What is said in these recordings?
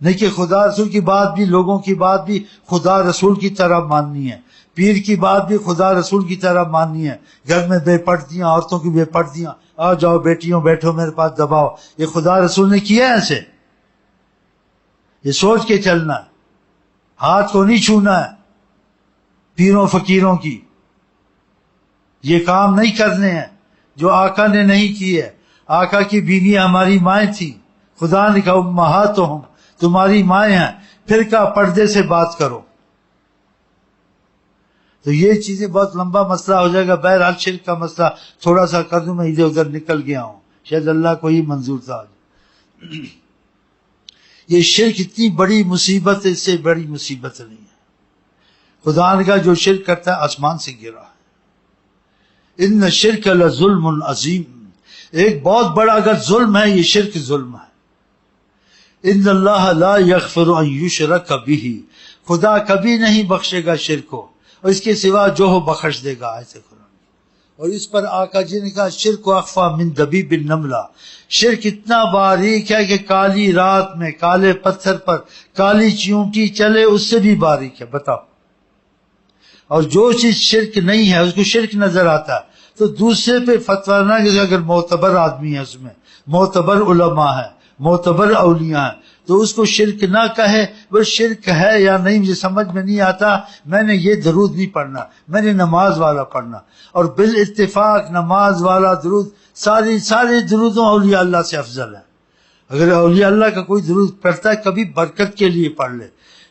نہیں کہ خدا رسول کی بات بھی، لوگوں کی بات بھی خدا رسول کی طرح ماننی ہے، پیر کی بات بھی خدا رسول کی طرح ماننی ہے، گھر میں بے پردیاں، عورتوں کی بے پردیاں، آ جاؤ بیٹیوں بیٹھو میرے پاس دباؤ، یہ خدا رسول نے کیا ہے ایسے؟ یہ سوچ کے چلنا ہے، ہاتھ کو نہیں چھونا ہے پیروں فقیروں کی، یہ کام نہیں کرنے ہیں جو آقا نے نہیں کی ہے۔ آقا کی بیوی ہماری مائیں تھی، خدا نے کہا امہاتہم، تمہاری مائیں ہیں، پھر کہا پردے سے بات کرو۔ تو یہ چیزیں بہت لمبا مسئلہ ہو جائے گا، بہرحال شرک کا مسئلہ تھوڑا سا کر دوں، میں ادھر ادھر نکل گیا ہوں، شاید اللہ کو ہی منظور تھا آج۔ یہ شرک اتنی بڑی مصیبت ہے، اس سے بڑی مصیبت نہیں ہے۔ خدا نے کہا جو شرک کرتا ہے آسمان سے گرا ہے، ان الشرک لظلم عظیم، ایک بہت بڑا اگر ظلم ہے یہ شرک ظلم ہے۔ ان اللہ لا یغفر ان یشرک بہ، خدا کبھی نہیں بخشے گا شرک کو، اور اس کے سوا جو ہو بخش دے گا، ایسے قرآن۔ اور اس پر آقا جی نے کہا شرک اخفی من دبیب النملہ، شرک اتنا باریک ہے کہ کالی رات میں کالے پتھر پر کالی چیونٹی چلے اس سے بھی باریک ہے، بتاؤ۔ اور جو چیز شرک نہیں ہے اس کو شرک نظر آتا ہے تو دوسرے پہ فتویٰ نہ کہ اگر معتبر آدمی ہے، اس میں معتبر علماء ہے، معتبر اولیاء ہیں، تو اس کو شرک نہ کہے، وہ شرک ہے یا نہیں مجھے سمجھ میں نہیں آتا، میں نے یہ درود نہیں پڑھنا، میں نے نماز والا پڑھنا۔ اور بالاتفاق نماز والا درود سارے درودوں اولیاء اللہ سے افضل ہے۔ اگر اولیاء اللہ کا کوئی درود پڑھتا ہے کبھی برکت کے لیے پڑھ لے،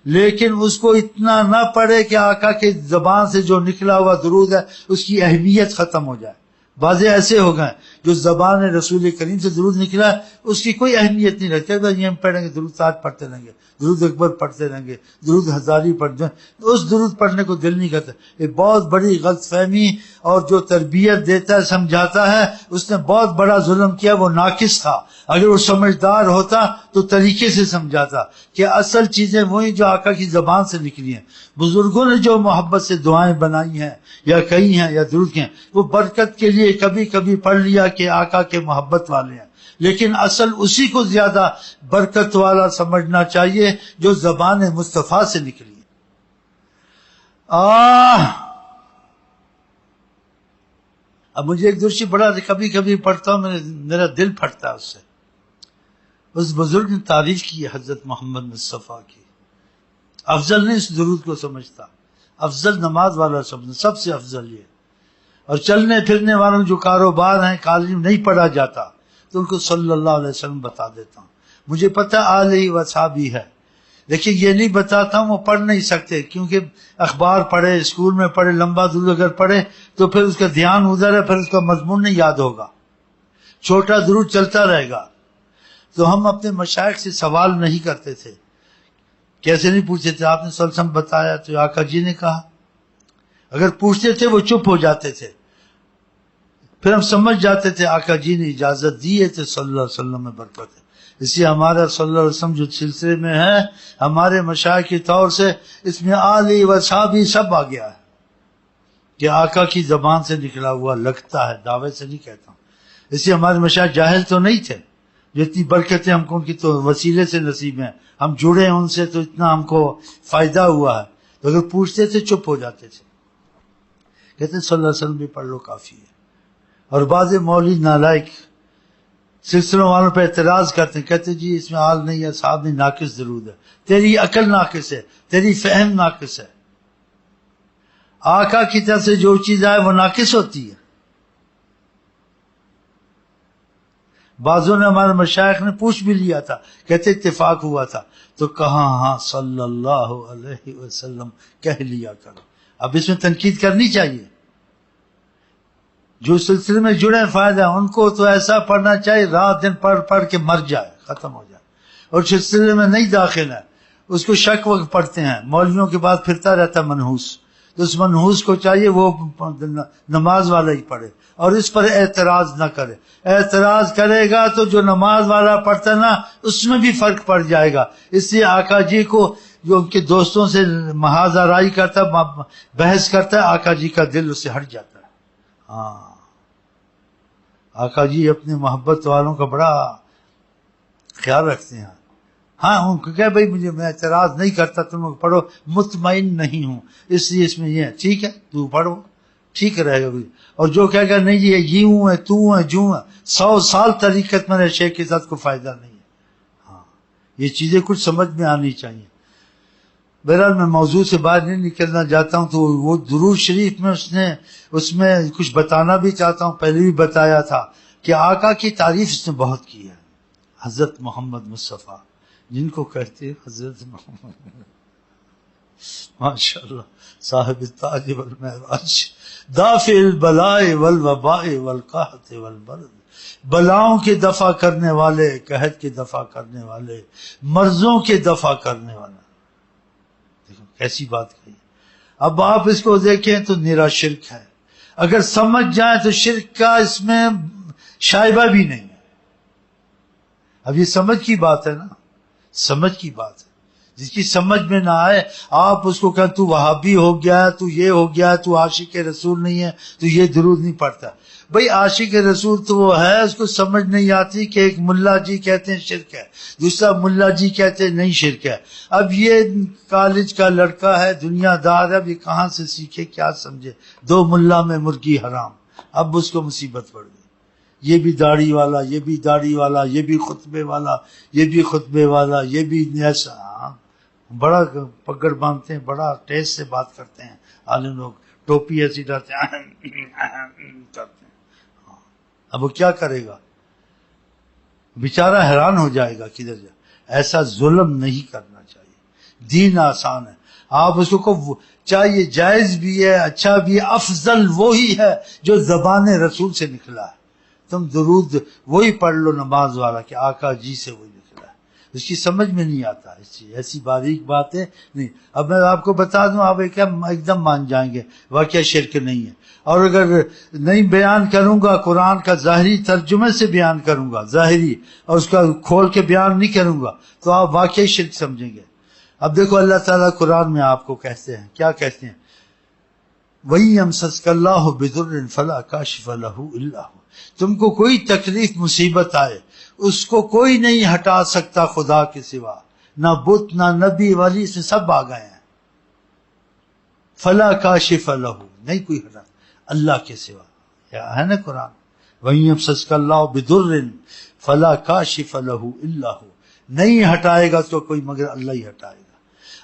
لیکن اس کو اتنا نہ پڑھے کہ آقا کے زبان سے جو نکلا ہوا درود ہے اس کی اہمیت ختم ہو جائے۔ بعضے ایسے ہو گئے جو زبان رسول کریم سے درود نکلا ہے اس کی کوئی اہمیت نہیں رہتی، یہ ہم پڑھیں گے درود ساتھ پڑھتے رہیں گے، درود اکبر پڑھتے رہیں گے، درود ہزاری پڑھتے ہیں، تو اس درود پڑھنے کو دل نہیں کرتا۔ یہ بہت بڑی غلط فہمی، اور جو تربیت دیتا ہے سمجھاتا ہے اس نے بہت بڑا ظلم کیا، وہ ناقص تھا۔ اگر وہ سمجھدار ہوتا تو طریقے سے سمجھاتا کہ اصل چیزیں وہی جو آقا کی زبان سے نکلی ہیں۔ بزرگوں نے جو محبت سے دعائیں بنائی ہیں یا کہی ہیں یا درود کی ہیں وہ برکت کے لیے کبھی کبھی پڑھ لیا کہ آقا کے محبت والے ہیں، لیکن اصل اسی کو زیادہ برکت والا سمجھنا چاہیے جو زبان مصطفیٰ سے نکلی ہے۔ اب مجھے ایک درشی بڑا کبھی کبھی پڑھتا ہوں، میرا دل پھٹتا ہے اس سے۔ اس بزرگ نے تعریف کی ہے حضرت محمد مصطفیٰ کی، افضل نہیں اس درود کو سمجھتا، افضل نماز والا سب سے افضل یہ۔ اور چلنے پھرنے والوں جو کاروبار ہیں کالم نہیں پڑھا جاتا تو ان کو صلی اللہ علیہ وسلم بتا دیتا ہوں۔ مجھے پتہ آلہ و صحابی ہے، لیکن یہ نہیں بتاتا ہوں وہ پڑھ نہیں سکتے، کیونکہ اخبار پڑھے، اسکول میں پڑھے، لمبا درود اگر پڑھے تو پھر اس کا دھیان ادھر ہے، پھر اس کا مضمون نہیں یاد ہوگا، چھوٹا درود چلتا رہے گا۔ تو ہم اپنے مشائخ سے سوال نہیں کرتے تھے، کیسے نہیں پوچھتے تھے، آپ نے صلی اللہ علیہ وسلم بتایا تو آقا جی نے کہا، اگر پوچھتے تھے وہ چپ ہو جاتے تھے، پھر ہم سمجھ جاتے تھے آقا جی نے اجازت دی ہے تو صلی اللہ علیہ وسلم میں برکت ہے۔ اس لیے ہمارا صلی اللہ علیہ وسلم جو سلسلے میں ہے ہمارے مشائخ کے طور سے اس میں آلہ و صحابی سب آ گیا ہے کہ آقا کی زبان سے نکلا ہوا لگتا ہے، دعوے سے نہیں کہتا ہوں۔ اس لیے ہمارے مشائخ جاہل تو نہیں تھے، جو اتنی برکتیں ہم کو ان کی تو وسیلے سے نصیب ہیں، ہم جڑے ہیں ان سے تو اتنا ہم کو فائدہ ہوا ہے، تو اگر پوچھتے تھے چپ ہو جاتے تھے، کہتے صلی اللہ علیہ وسلم بھی پڑھ لو کافی ہے۔ اور بعض مولوی نالائق سلسلوں والوں پہ اعتراض کرتے ہیں، کہتے جی اس میں آل نہیں ہے، صاحب نہیں، ناقص درود ہے، تیری عقل ناقص ہے، تیری فہم ناقص ہے، آقا کی طرف سے جو چیز آئے وہ ناقص ہوتی ہے۔ بعضوں نے ہمارے مشائخ نے پوچھ بھی لیا تھا، کہتے اتفاق ہوا تھا، تو کہاں ہاں صلی اللہ علیہ وسلم کہہ لیا کرو۔ اب اس میں تنقید کرنی چاہیے، جو سلسلے میں جڑے فائدہ ان کو تو ایسا پڑھنا چاہیے رات دن پڑھ پڑھ کے مر جائے، ختم ہو جائے، اور سلسلے میں نہیں داخل ہے اس کو شک وقت پڑھتے ہیں، مولویوں کے بعد پھرتا رہتا منحوس، تو اس منحوس کو چاہیے وہ نماز والا ہی پڑھے اور اس پر اعتراض نہ کرے۔ اعتراض کرے گا تو جو نماز والا پڑھتا نا اس میں بھی فرق پڑ جائے گا۔ اس لیے آقا جی کو جو ان کے دوستوں سے محاذ آرائی کرتا، بحث کرتا ہے، آقا جی کا دل اس سے ہٹ جاتا ہے۔ ہاں، آقا جی اپنے محبت والوں کا بڑا خیال رکھتے ہیں، ہاں ان کو کہ بھائی مجھے میں اعتراض نہیں کرتا، تم لوگ پڑھو، مطمئن نہیں ہوں اس لیے اس میں یہ ہے، ٹھیک ہے تو پڑھو، ٹھیک رہے گا۔ اور جو کہے گا نہیں جی یہ ہوں ہے تو ہے جو ہے، 100 سال طریقت میں شیخ کے ساتھ کوئی فائدہ نہیں ہے۔ ہاں یہ چیزیں کچھ سمجھ میں آنی چاہیے۔ بہرحال میں موضوع سے باہر نہیں نکلنا چاہتا ہوں، تو وہ درود شریف میں اس میں کچھ بتانا بھی چاہتا ہوں، پہلے بھی بتایا تھا کہ آقا کی تعریف اس نے بہت کی ہے۔ حضرت محمد مصطفیٰ جن کو کہتے ہیں حضرت محمد، ماشاءاللہ صاحب التاج والمعراج، دافع البلاء والوباء والقحط والبرد، بلاؤں کے دفع کرنے والے، قحط کے دفع کرنے والے، مرضوں کے دفع کرنے والا۔ دیکھو کیسی بات کہی۔ اب آپ اس کو دیکھیں تو نرا شرک ہے، اگر سمجھ جائیں تو شرک کا اس میں شائبہ بھی نہیں ہے۔ اب یہ سمجھ کی بات ہے نا، سمجھ کی بات ہے۔ جس کی سمجھ میں نہ آئے آپ اس کو کہیں تو وہابی ہو گیا، تو یہ ہو گیا، تو عاشق رسول نہیں ہے، تو یہ درود نہیں پڑھتا۔ بھئی عاشق رسول تو وہ ہے، اس کو سمجھ نہیں آتی کہ ایک ملا جی کہتے ہیں شرک ہے، دوسرا ملا جی کہتے ہیں نہیں شرک ہے۔ اب یہ کالج کا لڑکا ہے، دنیا دار ہے، اب یہ کہاں سے سیکھے، کیا سمجھے؟ 2 ملا میں مرغی حرام، اب اس کو مصیبت پڑ گئی۔ یہ بھی داڑھی والا، یہ بھی داڑھی والا، یہ بھی خطبے والا، یہ بھی خطبے والا، یہ بھی ایسا، بڑا پگڑ باندھتے ہیں، بڑا ٹیسٹ سے بات کرتے ہیں عالم لوگ، ٹوپی ایسی ڈالتے ہیں کرتے ہیں۔ اب وہ کیا کرے گا؟ بیچارہ حیران ہو جائے گا کدھر جائے۔ ایسا ظلم نہیں کرنا چاہیے، دین آسان ہے۔ آپ اس کو چاہیے جائز بھی ہے، اچھا بھی ہے، افضل وہی ہے جو زبان رسول سے نکلا ہے۔ تم درود وہی پڑھ لو نماز والا کہ آقا جی سے وہی نکلا ہے، اس کی سمجھ میں نہیں آتا، ایسی باریک باتیں نہیں۔ اب میں آپ کو بتا دوں، آپ ایک دم مان جائیں گے واقعہ شرک نہیں ہے۔ اور اگر نہیں بیان کروں گا، قرآن کا ظاہری ترجمے سے بیان کروں گا، ظاہری، اور اس کا کھول کے بیان نہیں کروں گا، تو آپ واقعی شرک سمجھیں گے۔ اب دیکھو اللہ تعالیٰ قرآن میں آپ کو کہتے ہیں، کیا کہتے ہیں؟ وَإِن يَمْسَسْكَ اللَّهُ بِضُرٍّ فَلَا كَاشِفَ لَهُ إِلَّا هُوَ۔ تم کو کوئی تکلیف مصیبت آئے، اس کو کوئی نہیں ہٹا سکتا خدا کے سوا، نہ بت، نہ نبی، ولی، اس میں سب آ گئے ہیں۔ فَلَا كَاشِفَ لَهُ، نہیں کوئی ہٹا اللہ کے سوا، ہے نا قرآن۔ وَإِن يَمْسَسْكَ اللَّهُ بِضُرٍّ فَلَا كَاشِفَ لَهُ إِلَّا هُوَ، نہیں ہٹائے گا تو کوئی مگر اللہ ہی ہٹائے گا۔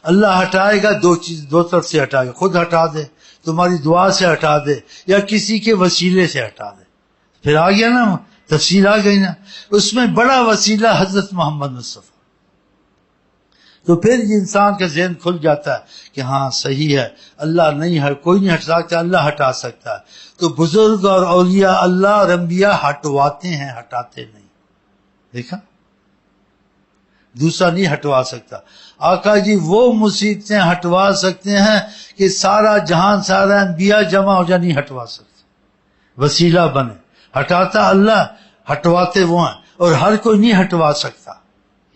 اللہ ہٹائے گا، دو طرف سے ہٹائے گا، خود ہٹا دے، تمہاری دعا سے ہٹا دے، یا کسی کے وسیلے سے ہٹا دے۔ پھر آ گیا نا، تفصیل آ گئی نا، اس میں بڑا وسیلہ حضرت محمد مصطفیٰ۔ تو پھر یہ انسان کا ذہن کھل جاتا ہے کہ ہاں صحیح ہے، اللہ نہیں ہے، کوئی نہیں ہٹا سکتا، اللہ ہٹا سکتا ہے۔ تو بزرگ اور اولیاء اللہ اور انبیاء ہٹواتے ہیں، ہٹاتے نہیں۔ دیکھا، دوسرا نہیں ہٹوا سکتا۔ آقا جی وہ مصیبتیں ہٹوا سکتے ہیں کہ سارا جہان، سارا انبیاء جمع ہو جائے، نہیں ہٹوا سکتے، وسیلہ بنے۔ ہٹاتا اللہ، ہٹواتے وہ ہیں، اور ہر کوئی نہیں ہٹوا سکتا۔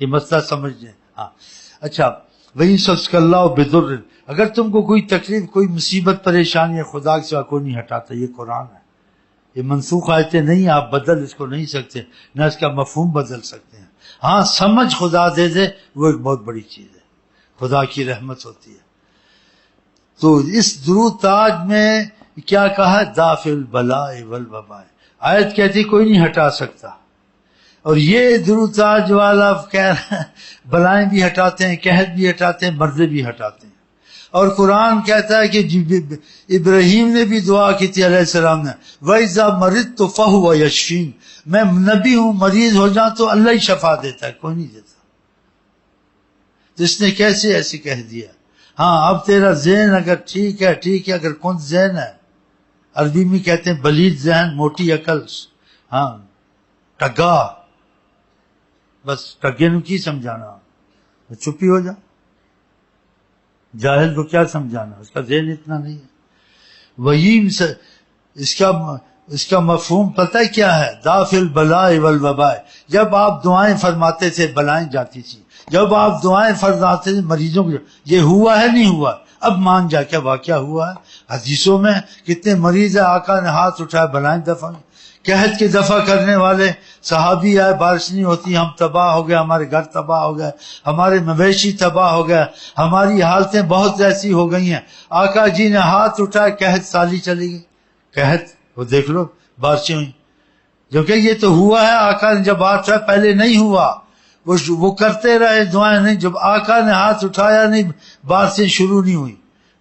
یہ مسئلہ سمجھ لیں۔ ہاں اچھا، وہی سبز کا اللہ بضر، اگر تم کو کوئی تکلیف، کوئی مصیبت، پریشانی خدا کے سوا کوئی نہیں ہٹاتا۔ یہ قرآن ہے، یہ منسوخ آیتیں نہیں، آپ بدل اس کو نہیں سکتے، نہ اس کا مفہوم بدل سکتے ہیں۔ ہاں سمجھ خدا دے دے، وہ ایک بہت بڑی چیز ہے، خدا کی رحمت ہوتی ہے۔ تو اس درود تاج میں کیا کہا؟ دافع البلاء والوباء، آیت کہتی کوئی نہیں ہٹا سکتا۔ اور یہ درود تاج والا کہہ رہا ہے بلائیں بھی ہٹاتے ہیں، قحط بھی ہٹاتے ہیں، مرضے بھی ہٹاتے ہیں۔ اور قرآن کہتا ہے کہ ابراہیم نے بھی دعا کی تھی علیہ السلام نے، وَإِذَا مَرِضْتُ فَهُوَ يَشْفِينِ، میں نبی ہوں، مریض ہو جاؤں تو اللہ ہی شفا دیتا ہے، کوئی نہیں دیتا۔ تو اس نے کیسے ایسے کہہ دیا؟ ہاں اب تیرا ذہن اگر ٹھیک ہے، ٹھیک ہے، اگر کون ذہن ہے، عربی میں کہتے ہیں بلید ذہن، موٹی عقل، ہاں ٹگا، بس ٹگے نو کی سمجھانا، چپی ہو جا، جاہل کو کیا سمجھانا، اس کا ذہن اتنا نہیں ہے۔ وہی اس کا مفہوم پتہ ہے کیا ہے؟ دافع البلاء والوباء، جب آپ دعائیں فرماتے تھے بلائیں جاتی تھی، جب آپ دعائیں فرماتے تھے مریضوں کو، یہ ہوا ہے نہیں ہوا؟ اب مان جا کیا واقعہ ہوا ہے؟ حدیثوں میں کتنے مریض ہیں، آقا نے ہاتھ اٹھایا بلائیں دفع، قحط کے دفع کرنے والے صحابی آئے، بارش نہیں ہوتی، ہم تباہ ہو گئے، ہمارے گھر تباہ ہو گئے، ہمارے مویشی تباہ ہو گئے، ہماری حالتیں بہت ایسی ہو گئی ہیں. آقا جی نے ہاتھ اٹھائے، قحط سالی چلی گئی. قحط وہ دیکھ لو، بارشیں ہوئی. کیونکہ یہ تو ہوا ہے، آقا نے جب ہاتھ اٹھایا، پہلے نہیں ہوا، وہ کرتے رہے دعائیں نہیں. جب آقا نے ہاتھ اٹھایا نہیں، بارشیں شروع نہیں ہوئی.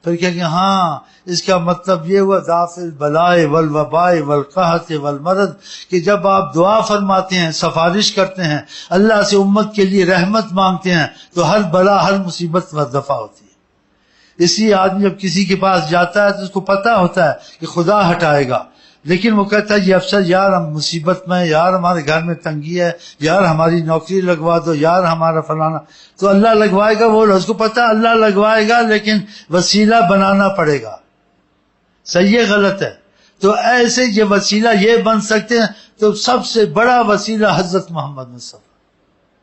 پھر کہا کہ ہاں اس کا مطلب یہ ہوا دافع البلاء والوباء والقحط والمرض، کہ جب آپ دعا فرماتے ہیں، سفارش کرتے ہیں، اللہ سے امت کے لیے رحمت مانگتے ہیں، تو ہر بلا ہر مصیبت دفع ہوتی ہے. اسی آدمی جب کسی کے پاس جاتا ہے تو اس کو پتہ ہوتا ہے کہ خدا ہٹائے گا، لیکن وہ کہتا ہے یہ افسر یار ہم مصیبت میں، یار ہمارے گھر میں تنگی ہے، یار ہماری نوکری لگوا دو، یار ہمارا فلانا. تو اللہ لگوائے گا، وہ اس کو پتہ اللہ لگوائے گا، لیکن وسیلہ بنانا پڑے گا. صحیح غلط ہے؟ تو ایسے یہ وسیلہ یہ بن سکتے ہیں. تو سب سے بڑا وسیلہ حضرت محمد مصطفیٰ.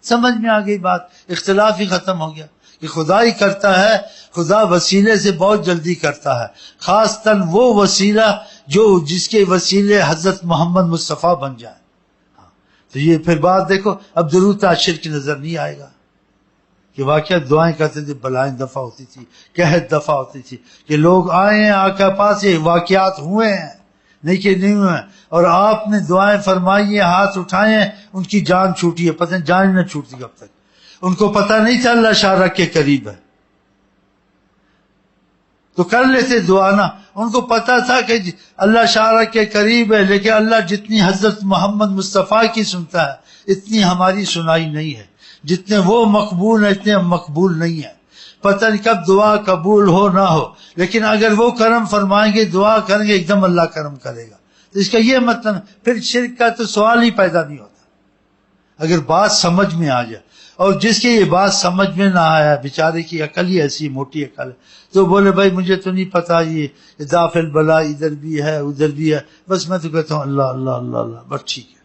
سمجھ میں آ گئی بات؟ اختلاف ہی ختم ہو گیا کہ خدا ہی کرتا ہے. خدا وسیلے سے بہت جلدی کرتا ہے، خاص تن وہ وسیلہ جو جس کے وسیلے حضرت محمد مصطفیٰ بن جائیں. تو یہ پھر بات دیکھو، اب درود شرک نظر نہیں آئے گا کہ واقعہ دعائیں کرتے تھے، بلائیں دفع ہوتی تھی، قحط دفع ہوتی تھی، کہ لوگ آئے ہیں آقا پاس، یہ واقعات ہوئے ہیں، نہیں کہ نہیں ہوئے ہیں. اور آپ نے دعائیں فرمائی ہیں، ہاتھ اٹھائے ہیں، ان کی جان چھوٹی ہے. پتہ نہیں جان نہ چھوٹتی کب تک. ان کو پتہ نہیں تھا اللہ شارک کے قریب ہے تو کر لیتے دعا نا. ان کو پتہ تھا کہ اللہ شارک کے قریب ہے، لیکن اللہ جتنی حضرت محمد مصطفیٰ کی سنتا ہے اتنی ہماری سنائی نہیں ہے. جتنے وہ مقبول ہیں اتنے ہم مقبول نہیں ہیں. پتہ نہیں کب دعا قبول ہو نہ ہو، لیکن اگر وہ کرم فرمائیں گے، دعا کریں گے، ایک دم اللہ کرم کرے گا. تو اس کا یہ مطلب پھر شرک کا تو سوال ہی پیدا نہیں ہوتا اگر بات سمجھ میں آ جائے. اور جس کی یہ بات سمجھ میں نہ آیا، بیچارے کی عقل ہی ایسی موٹی عقل ہے، تو بولے بھائی مجھے تو نہیں پتا، یہ دافع البلاء ادھر بھی ہے ادھر بھی ہے، بس میں تو کہتا ہوں اللہ اللہ اللہ اللہ، بس ٹھیک ہے.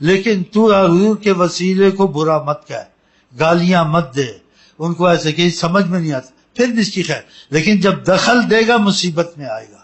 لیکن تو حضور کے وسیلے کو برا مت کہہ، گالیاں مت دے ان کو، ایسے کہ سمجھ میں نہیں آتا، پھر بھی اس کی خیر. لیکن جب دخل دے گا مصیبت میں آئے گا.